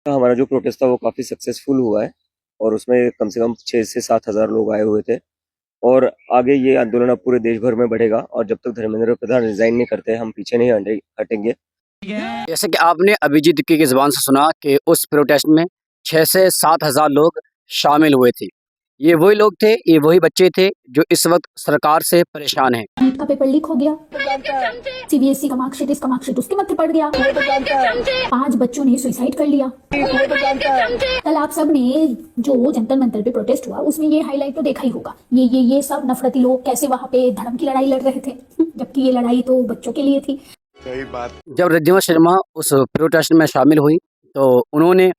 हमारा जो प्रोटेस्ट था वो काफ़ी सक्सेसफुल हुआ है और उसमें कम से कम 6 से 7 हज़ार लोग आए हुए थे। और आगे ये आंदोलन अब पूरे देश भर में बढ़ेगा और जब तक धर्मेंद्र प्रधान रिजाइन नहीं करते हम पीछे नहीं हटेंगे। जैसे कि आपने अभिजीत दिक्की की ज़ुबान से सुना कि उस प्रोटेस्ट में 6 से 7 हज़ार लोग शामिल हुए थे। ये वही लोग थे, ये वही बच्चे थे जो इस वक्त सरकार से परेशान हैं। नीट का पेपर लीक हो गया, सीबीएसई का मार्कशीट इसका मार्कशीट उसके मत्थे पड़ गया, 5 बच्चों ने सुसाइड कर लिया। कल आप सब ने जो जंतर मंतर पे प्रोटेस्ट हुआ उसमें ये हाईलाइट तो देखा ही होगा, ये सब नफरती लोग कैसे वहाँ पे धर्म की लड़ाई लड़ रहे थे, जबकि ये लड़ाई तो बच्चों के लिए थी। सही बात। जब रिद्धिमा शर्मा उस प्रोटेस्ट में शामिल हुई तो उन्होंने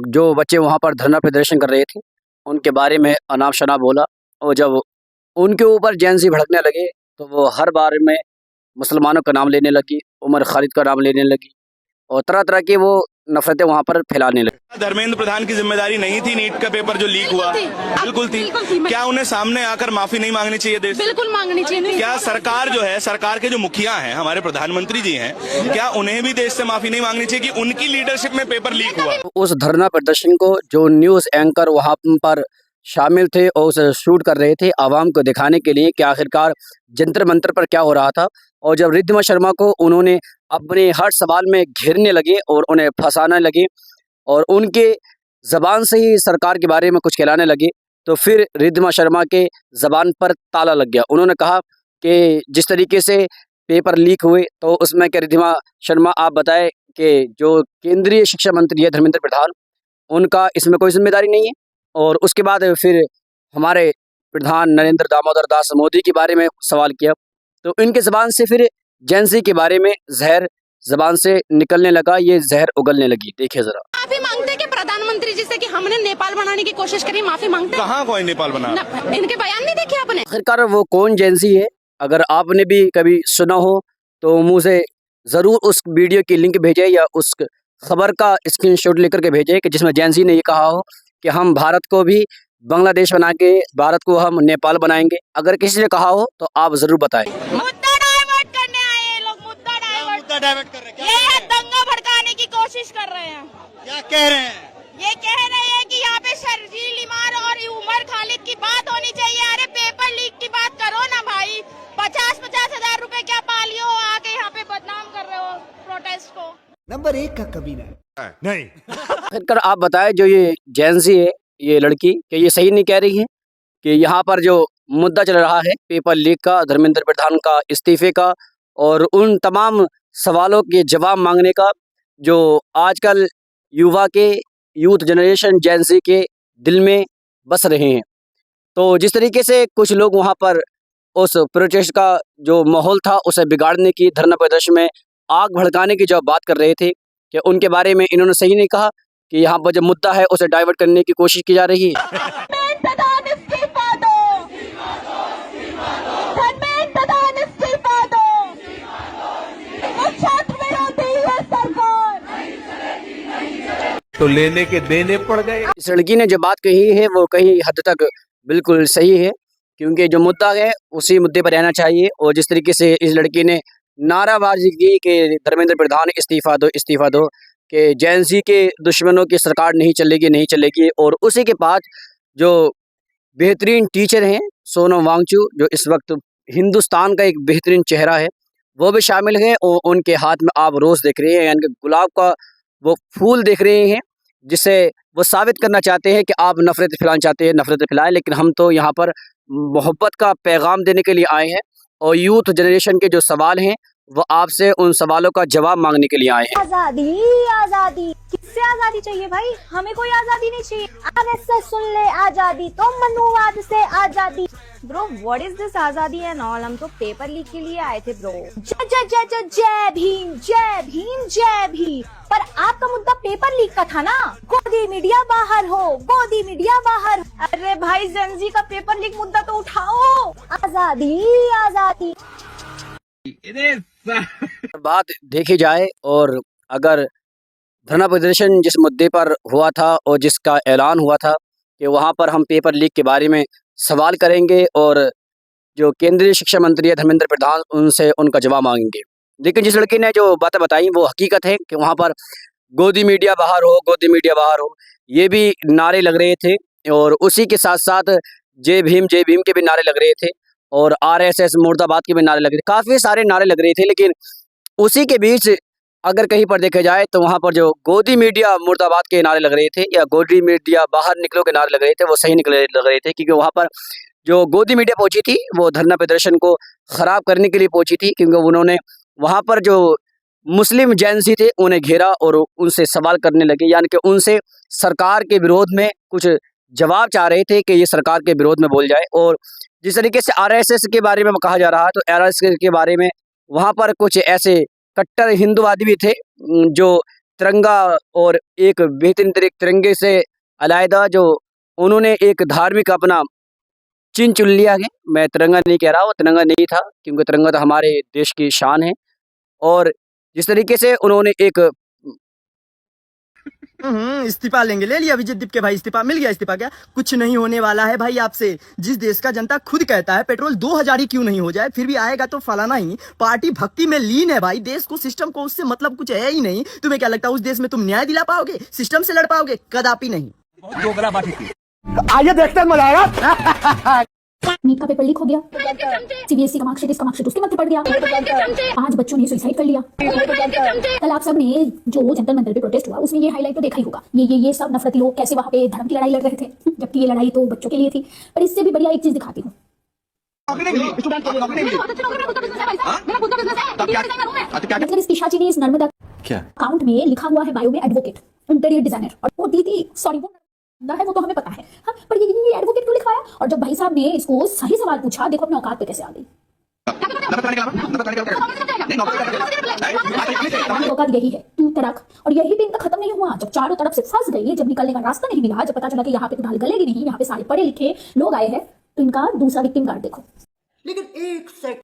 जो बच्चे वहाँ पर धरना प्रदर्शन कर रहे थे उनके बारे में अनाप शनाप बोला, और जब उनके ऊपर जैनजी भड़कने लगे तो वो हर बार में मुसलमानों का नाम लेने लगी, उमर खालिद का नाम लेने लगी और तरह तरह की वो नफरतें वहाँ पर फैलाने लगी। धर्मेंद्र प्रधान की जिम्मेदारी नहीं थी नीट का पेपर जो लीक हुआ? बिल्कुल थी। क्या उन्हें सामने आकर माफी नहीं मांगनी चाहिए देश? बिल्कुल मांगनी चाहिए। क्या सरकार जो है, सरकार के जो मुखिया हैं, हमारे प्रधानमंत्री जी हैं, क्या उन्हें भी देश से माफी नहीं मांगनी चाहिए कि उनकी लीडरशिप में पेपर लीक हुआ? उस धरना प्रदर्शन को जो न्यूज़ एंकर वहाँ पर शामिल थे और उसे शूट कर रहे थे आवाम को दिखाने के लिए कि आखिरकार जंतर मंतर पर क्या हो रहा था, और जब रिद्धिमा शर्मा को उन्होंने अपने हर सवाल में घेरने लगे और उन्हें फंसाने लगे और उनके ज़बान से ही सरकार के बारे में कुछ कहलाने लगे, तो फिर रिद्धिमा शर्मा के ज़बान पर ताला लग गया। उन्होंने कहा कि जिस तरीके से पेपर लीक हुए तो उसमें क्या रिद्धिमा शर्मा आप बताएं कि जो केंद्रीय शिक्षा मंत्री है धर्मेंद्र प्रधान, उनका इसमें कोई जिम्मेदारी नहीं है। और उसके बाद फिर हमारे प्रधान नरेंद्र दामोदर दास मोदी के बारे में सवाल किया, तो इनके ज़बान से फिर जेंसी के बारे में जहर ज़बान से निकलने लगा, ये जहर उगलने लगी। देखिए जरा। माफी मांगते कि प्रधानमंत्री जी से कि हमने नेपाल बनाने की कोशिश करी, माफी मांगते। कहाँ कोई नेपाल बना? इनके बयान नहीं देखे आपने? आखिरकार वो कौन जेंसी है, अगर आपने भी कभी सुना हो तो मुझे ज़रूर उस वीडियो की लिंक भेजें या उस खबर का स्क्रीनशॉट लेकर के भेजें कि जिसमें जेंसी ने ये कहा हो कि हम भारत को भी बांग्लादेश बना के भारत को हम नेपाल बनाएंगे। अगर किसी ने कहा हो तो आप ज़रूर बताएं। मुद्दा डाइवर्ट करने आए लोग, मुद्दा डाइवर्ट कर रहे हैं। ये दंगा भड़काने की कोशिश कर रहे हैं। क्या कह रहे हैं? ये कह रहे हैं कि यहाँ पे शर्जील इमार और उमर खालिद की बात होनी चाहिए। अरे पेपर लीक की बात करो ना भाई, 50-50 हजार रुपए क्या पालियो हो, आके यहाँ पे बदनाम कर रहे हो प्रोटेस्ट को। नंबर 1 का कमीना नहीं। आखिरकार आप बताएं, जो ये जेंसी है ये लड़की, कि ये सही नहीं कह रही है कि यहाँ पर जो मुद्दा चल रहा है पेपर लीक का, धर्मेंद्र प्रधान का इस्तीफे का और उन तमाम सवालों के जवाब मांगने का, जो आजकल युवा के यूथ जनरेशन जेंसी के दिल में बस रहे हैं। तो जिस तरीके से कुछ लोग वहाँ पर उस प्रोटेस्ट का जो माहौल था उसे बिगाड़ने की, धरना प्रदर्शन में आग भड़काने की जो बात कर रहे थे, कि उनके बारे में इन्होंने सही नहीं कहा कि यहाँ पर जो मुद्दा है उसे डाइवर्ट करने की कोशिश की जा रही है। तो लेने के देने पड़ गए। इस लड़की ने जो बात कही है वो कहीं हद तक बिल्कुल सही है, क्योंकि जो मुद्दा है उसी मुद्दे पर रहना चाहिए। और जिस तरीके से इस लड़की ने नाराबाजी की कि धर्मेंद्र प्रधान इस्तीफा दो, इस्तीफा दो, कि जेएनसी के दुश्मनों की सरकार नहीं चलेगी, नहीं चलेगी। और उसी के पास जो बेहतरीन टीचर हैं सोनम वांगचुक, जो इस वक्त हिंदुस्तान का एक बेहतरीन चेहरा है, वो भी शामिल हैं और उनके हाथ में आप रोज़ देख रहे हैं, यानी कि गुलाब का वो फूल देख रहे हैं, जिससे वो साबित करना चाहते हैं कि आप नफ़रत फैलाना चाहते हैं, नफ़रत फैलाएं। लेकिन हम तो यहाँ पर मोहब्बत का पैगाम देने के लिए आए हैं और यूथ जनरेशन के जो सवाल हैं वो आपसे उन सवालों का जवाब मांगने के लिए आए हैं। आजादी, आजादी किससे आजादी चाहिए भाई? हमें कोई आजादी नहीं चाहिए। आरएसएस सुन ले आजादी, तो मनुवाद से आजादी। ब्रो व्हाट इज दिस आजादी एंड ऑल? हम तो पेपर लीक के लिए आए थे ब्रो। जय जय जय जय जय भीम, जय भीम, जय भीम। पर आपका मुद्दा पेपर लीक का था ना? गोदी मीडिया बाहर हो, गोदी मीडिया बाहर। अरे भाई जेनजी का पेपर लीक मुद्दा तो उठाओ। आजादी, आजादी। बात देखी जाए और अगर धरना प्रदर्शन जिस मुद्दे पर हुआ था और जिसका ऐलान हुआ था कि वहाँ पर हम पेपर लीक के बारे में सवाल करेंगे और जो केंद्रीय शिक्षा मंत्री है धर्मेंद्र प्रधान, उनसे उनका जवाब मांगेंगे, लेकिन जिस लड़की ने जो बातें बताई वो हकीकत है कि वहाँ पर गोदी मीडिया बाहर हो, गोदी मीडिया बाहर हो, ये भी नारे लग रहे थे और उसी के साथ-साथ जय भीम के भी नारे लग रहे थे और आरएसएस मुर्दाबाद के भी नारे लग रहे थे। काफ़ी सारे नारे लग रहे थे, लेकिन उसी के बीच अगर कहीं पर देखा जाए तो वहाँ पर जो गोदी मीडिया मुर्दाबाद के नारे लग रहे थे या गोदी मीडिया बाहर निकलो के नारे लग रहे थे, वो सही लग रहे थे, क्योंकि वहाँ पर जो गोदी मीडिया पहुंची थी वो धरना प्रदर्शन को खराब करने के लिए पहुंची थी, क्योंकि उन्होंने वहाँ पर जो मुस्लिम जेंसी थे उन्हें घेरा और उनसे सवाल करने लगे, यानी कि उनसे सरकार के विरोध में कुछ जवाब चाह रहे थे कि ये सरकार के विरोध में बोल जाए। और जिस तरीके से आरएसएस के बारे में कहा जा रहा है, तो आरएसएस के बारे में वहाँ पर कुछ ऐसे कट्टर हिंदुवादी भी थे जो तिरंगा और एक बेहतरीन तिरंगे से अलहदा जो उन्होंने एक धार्मिक अपना चिन्ह चुन लिया है। मैं तिरंगा नहीं कह रहा, वो तिरंगा नहीं था, क्योंकि तिरंगा तो हमारे देश की शान है। और जिस तरीके से उन्होंने एक इस्तीफा लेंगे, ले लिया अभिजीत दीप के भाई, इस्तीफा मिल गया। इस्तीफा क्या कुछ नहीं होने वाला है भाई आपसे। जिस देश का जनता खुद कहता है पेट्रोल 2000 ही क्यों नहीं हो जाए, फिर भी आएगा तो फलाना ही। पार्टी भक्ति में लीन है भाई, देश को सिस्टम को उससे मतलब कुछ है ही नहीं। तुम्हें क्या लगता है उस देश में तुम न्याय दिला पाओगे, सिस्टम से लड़ पाओगे? कदापि नहीं। आइए देखते हैं, मजा आएगा। नीट का पेपर लीक हो गया, सीबीएसई का मार्कशीट इसका मार्कशीट उसके मत्थे पड़ गया, 5 बच्चों ने सुसाइड कर लिया। कल आप सब ने जो जंतर मंतर पे प्रोटेस्ट हुआ उसमें ये हाईलाइट तो देखा ही होगा, ये सब नफरती लोग कैसे वहां पे धर्म की लड़ाई लड़ रहे थे, जबकि ये लड़ाई तो बच्चों के लिए थी। पर इससे भी बढ़िया एक चीज दिखाती हूँ। मतलब इस पिशाची ने इस नर्मदा क्या अकाउंट में लिखा हुआ है बायो में एडवोकेट, इंटीरियर डिजाइनर, और वो दीदी सॉरी वो है वो तो हमें पता है, हाँ, पर ये एडवोकेट क्यों लिखवाया? और जब भाई साहब ने इसको सही सवाल पूछा, देखो अपने औकात पे कैसे आ गई। औकात यही है, तू तड़क। और यही भी इनका खत्म नहीं हुआ, जब चारों तरफ से फंस गई, जब निकलने का रास्ता नहीं मिला, जब पता चला कि यहाँ पे दाल गलेगी नहीं, यहाँ पे सारे पढ़े लिखे लोग आए हैं, तो इनका दूसरा विक्टिम कार्ड देखो। लेकिन एक सेकंड